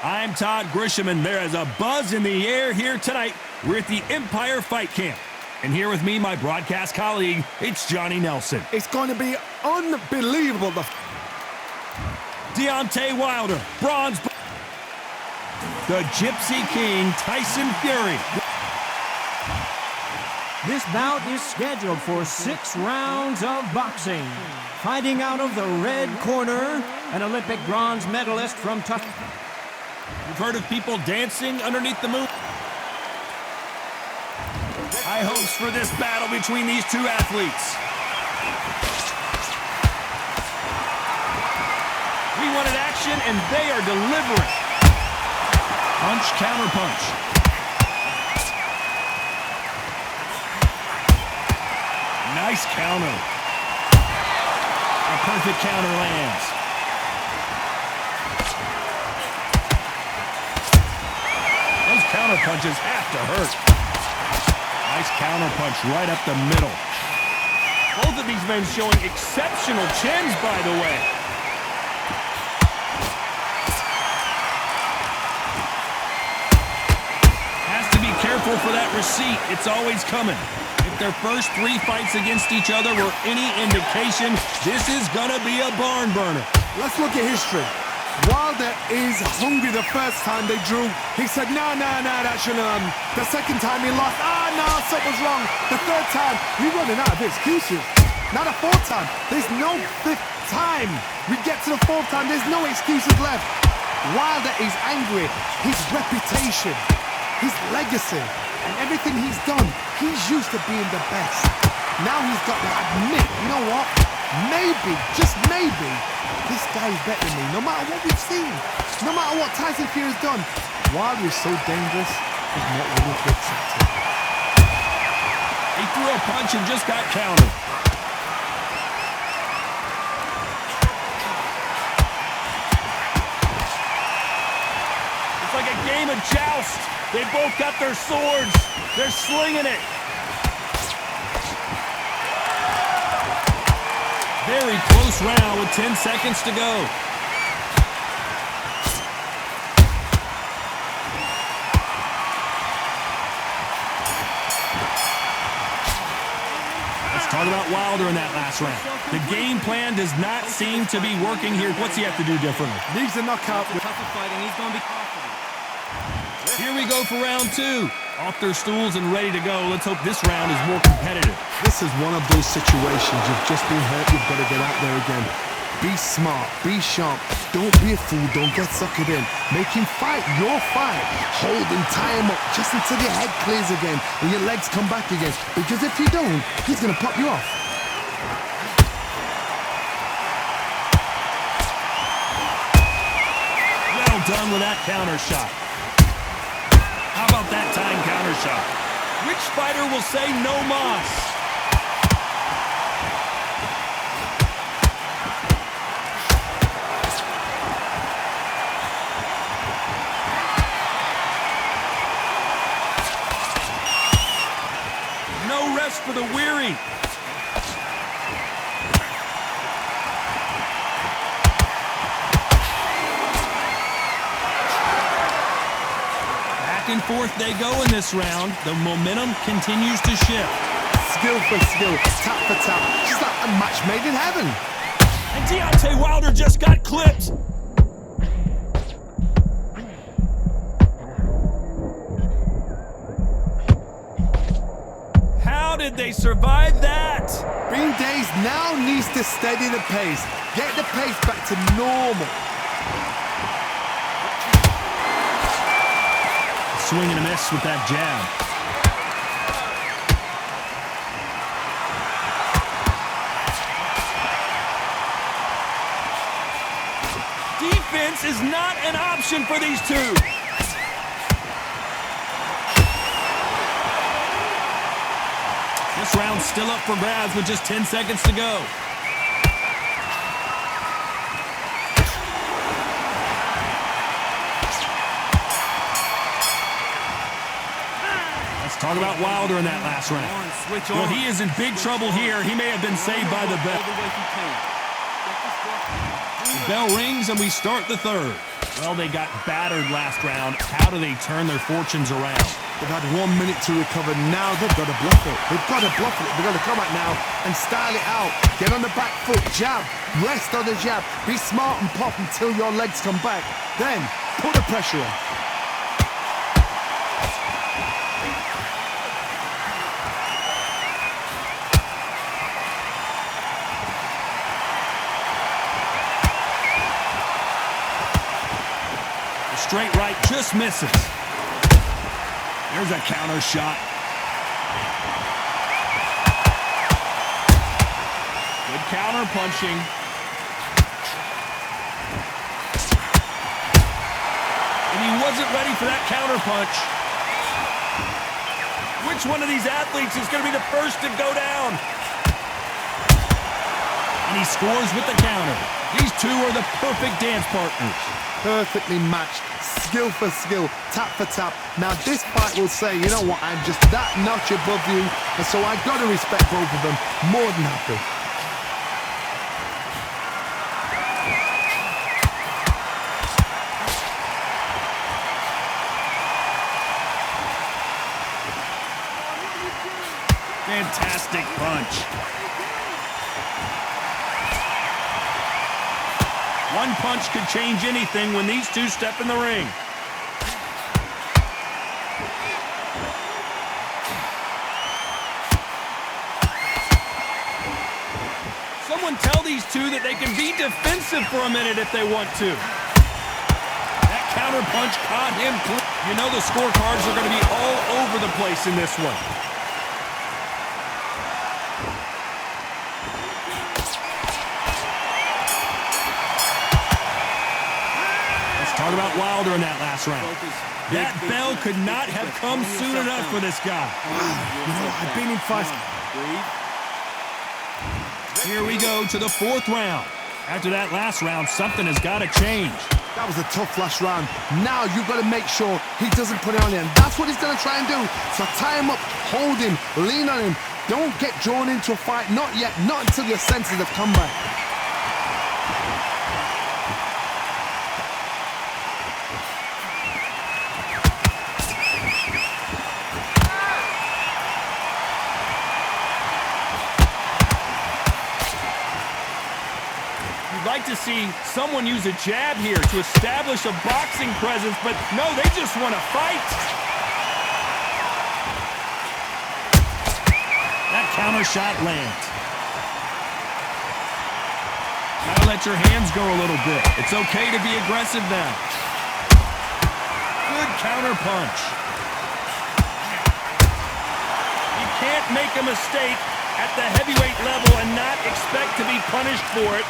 I'm Todd Grisham, and there is a buzz in the air here tonight. We're at the Empire Fight Camp. And here with me, my broadcast colleague, it's Johnny Nelson. It's going to be unbelievable. Deontay Wilder, bronze. The Gypsy King, Tyson Fury. This bout is scheduled for 6 rounds of boxing. Fighting out of the red corner, an Olympic bronze medalist from Tyson. You've heard of people dancing underneath the moon? High hopes for this battle between these two athletes. We wanted action, and they are delivering. Punch, counter punch. Nice counter. A perfect counter lands. Those counter punches have to hurt. Nice counter punch right up the middle. Both of these men showing exceptional chins, by the way. Has to be careful for that receipt. It's always coming. If their first 3 fights against each other were any indication, this is gonna be a barn burner. Let's look at history. Wilder is hungry the first time they drew. He said, no, that shouldn't have. The second time he lost, no, something's wrong. The third time, he's running out of excuses. Now the fourth time, there's no fifth time. We get to the fourth time, there's no excuses left. Wilder is angry. His reputation, his legacy, and everything he's done, he's used to being the best. Now he's got to admit, you know what? Maybe, just maybe, this guy is better than me, no matter what we've seen. No matter what Tyson Fury has done. Wilder is so dangerous, he's not willing to accept it. He threw a punch and just got countered. It's like a game of joust. They both got their swords. They're slinging it. Very close round with 10 seconds to go. Let's talk about Wilder in that last round. The game plan does not seem to be working here. What's he have to do differently? Needs a knockout. Tougher fighting, he's going to be confident. Here we go for round 2. Off their stools and ready to go. Let's hope this round is more competitive. This is one of those situations. You've just been hurt. You've got to get out there again. Be smart. Be sharp. Don't be a fool. Don't get suckered in. Make him fight your fight. Hold him, tie him up just until your head clears again and your legs come back again. Because if you don't, he's going to pop you off. Well done with that counter shot. How about that time counter shot? Which fighter will say no mas? No rest for the weary. Back and forth they go in this round. The momentum continues to shift. Skill for skill, tap for tap. Just like a match made in heaven. And Deontay Wilder just got clipped. How did they survive that? Green Days now needs to steady the pace. Get the pace back to normal. Swing and a miss with that jab. Defense is not an option for these two. This round's still up for grabs with just 10 seconds to go. Talk about Wilder in that last round. Well, he is in big trouble here. He may have been saved by the bell. The bell rings and we start the third. Well, they got battered last round. How do they turn their fortunes around? They've had 1 minute to recover. Now they've got to bluff it. They've got to bluff it. They've got to come out now and style it out. Get on the back foot, jab, rest on the jab. Be smart and pop until your legs come back. Then put the pressure on. Straight right just misses. There's a counter shot. Good counter punching. And he wasn't ready for that counter punch. Which one of these athletes is going to be the first to go down? And he scores with the counter. These two are the perfect dance partners. Perfectly matched, skill for skill, tap for tap. Now this fight will say, you know what, I'm just that notch above you, and so I got to respect both of them. More than happy. Fantastic punch. One punch could change anything when these two step in the ring. Someone tell these two that they can be defensive for a minute if they want to. That counter punch caught him. You know the scorecards are going to be all over the place in this one. Talk about Wilder in that last round. That bell could not have come soon enough for this guy. You know, I've been in fights. Here we go to the fourth round. After that last round, something has got to change. That was a tough last round. Now you've got to make sure he doesn't put it on him. That's what he's going to try and do. So tie him up, hold him, lean on him. Don't get drawn into a fight. Not yet. Not until your senses have come back. Like to see someone use a jab here to establish a boxing presence, but no, they just want to fight. That counter shot lands. Gotta let your hands go a little bit. It's okay to be aggressive now. Good counter punch. You can't make a mistake at the heavyweight level and not expect to be punished for it.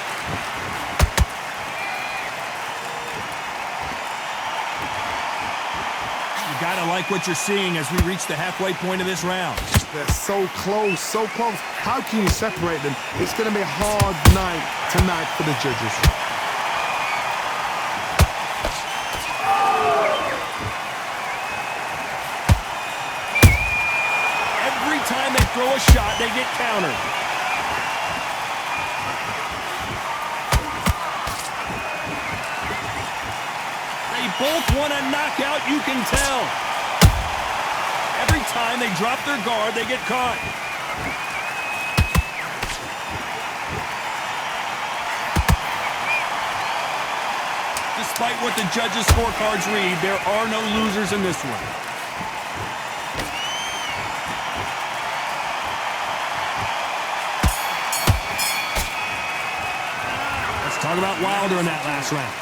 You gotta like what you're seeing as we reach the halfway point of this round. They're so close, so close. How can you separate them? It's going to be a hard night tonight for the judges. Every time they throw a shot, they get countered. They both want a knockout, you can tell. Every time they drop their guard, they get caught. Despite what the judges' scorecards read, there are no losers in this one. Let's talk about Wilder in that last round.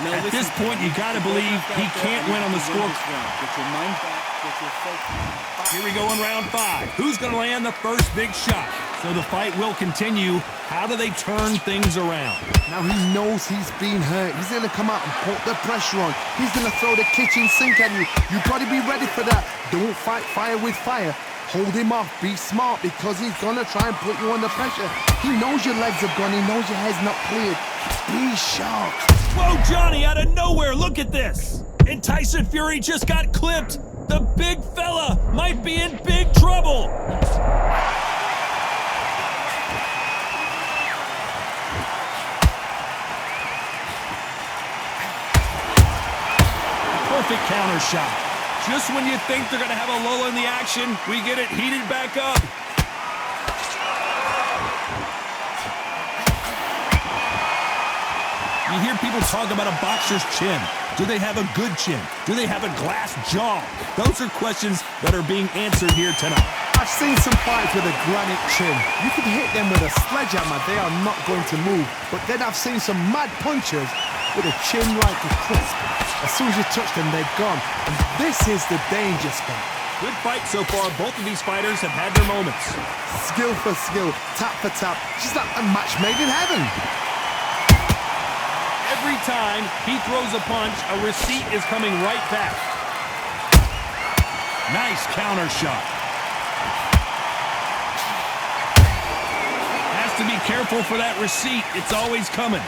At this point, you got to believe he can't win on the score. Get your mind back. Get your focus. Here we go in round 5. Who's going to land the first big shot? So the fight will continue. How do they turn things around? Now he knows he's been hurt. He's going to come out and put the pressure on. He's going to throw the kitchen sink at you. You've got to be ready for that. Don't fight fire with fire. Hold him off. Be smart because he's going to try and put you under pressure. He knows your legs are gone. He knows your head's not cleared. Be sharp. Whoa, Johnny, out of nowhere. Look at this. And Tyson Fury just got clipped. The big fella might be in big trouble. counter shot. Just when you think they're going to have a lull in the action, we get it heated back up. You hear people talk about a boxer's chin. Do they have a good chin? Do they have a glass jaw? Those are questions that are being answered here tonight. I've seen some fights with a granite chin. You can hit them with a sledgehammer, they are not going to move. But then I've seen some mad punchers with a chin like a crisp. As soon as you touch them, they're gone. And this is the danger spot. Good fight so far. Both of these fighters have had their moments. Skill for skill, tap for tap. Just like a match made in heaven. Every time he throws a punch, a receipt is coming right back. Nice counter shot. Has to be careful for that receipt. It's always coming.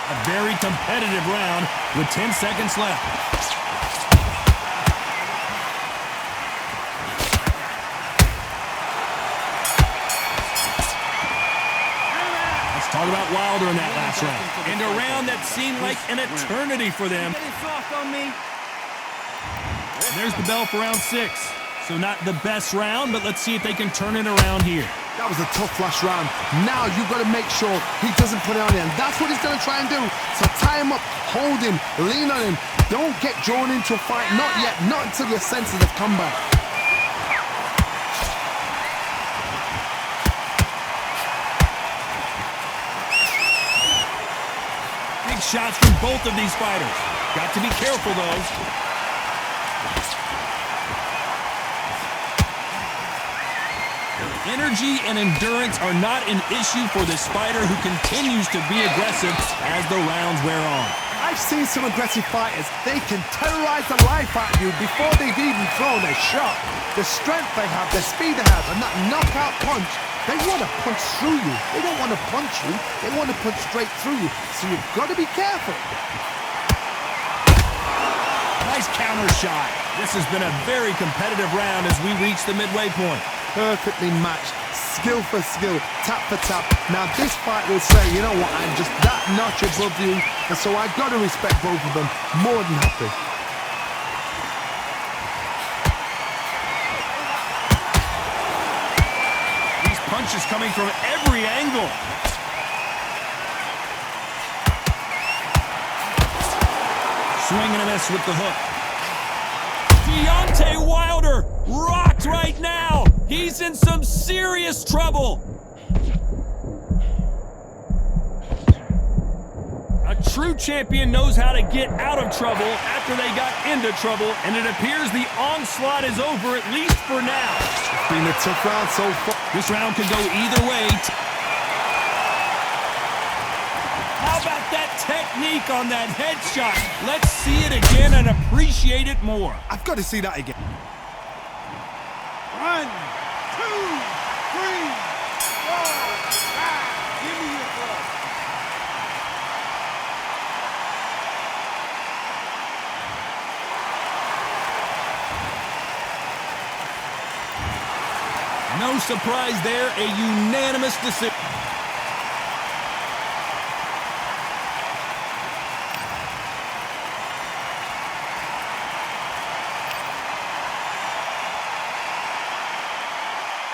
A very competitive round with 10 seconds left. Talk about Wilder in that last round. And a round that seemed like an eternity for them. There's the bell for round 6. So not the best round, but let's see if they can turn it around here. That was a tough last round. Now you've got to make sure he doesn't put it on him. That's what he's going to try and do. So tie him up, hold him, lean on him. Don't get drawn into a fight. Not yet. Not until your senses have come back. Shots from both of these fighters. Got to be careful, though. Energy and endurance are not an issue for this fighter who continues to be aggressive as the rounds wear on. I've seen some aggressive fighters. They can terrorize the life out of you before they've even thrown a shot. The strength they have, the speed they have, and that knockout punch. They want to punch through you. They don't want to punch you. They want to punch straight through you. So you've got to be careful. Nice counter shot. This has been a very competitive round as we reach the midway point. Perfectly matched. Skill for skill. Tap for tap. Now this fight will say, you know what, I'm just that notch above you. And so I've got to respect both of them. More than happy. Punches coming from every angle. Swing and a miss with the hook. Deontay Wilder rocked right now. He's in some serious trouble. A true champion knows how to get out of trouble after they got into trouble, and it appears the onslaught is over, at least for now. It's been a tough round so far. This round could go either way. How about that technique on that headshot? Let's see it again and appreciate it more. I've got to see that again. 1, 2, 3, 4, 5. Give me your blood. No surprise there, a unanimous decision.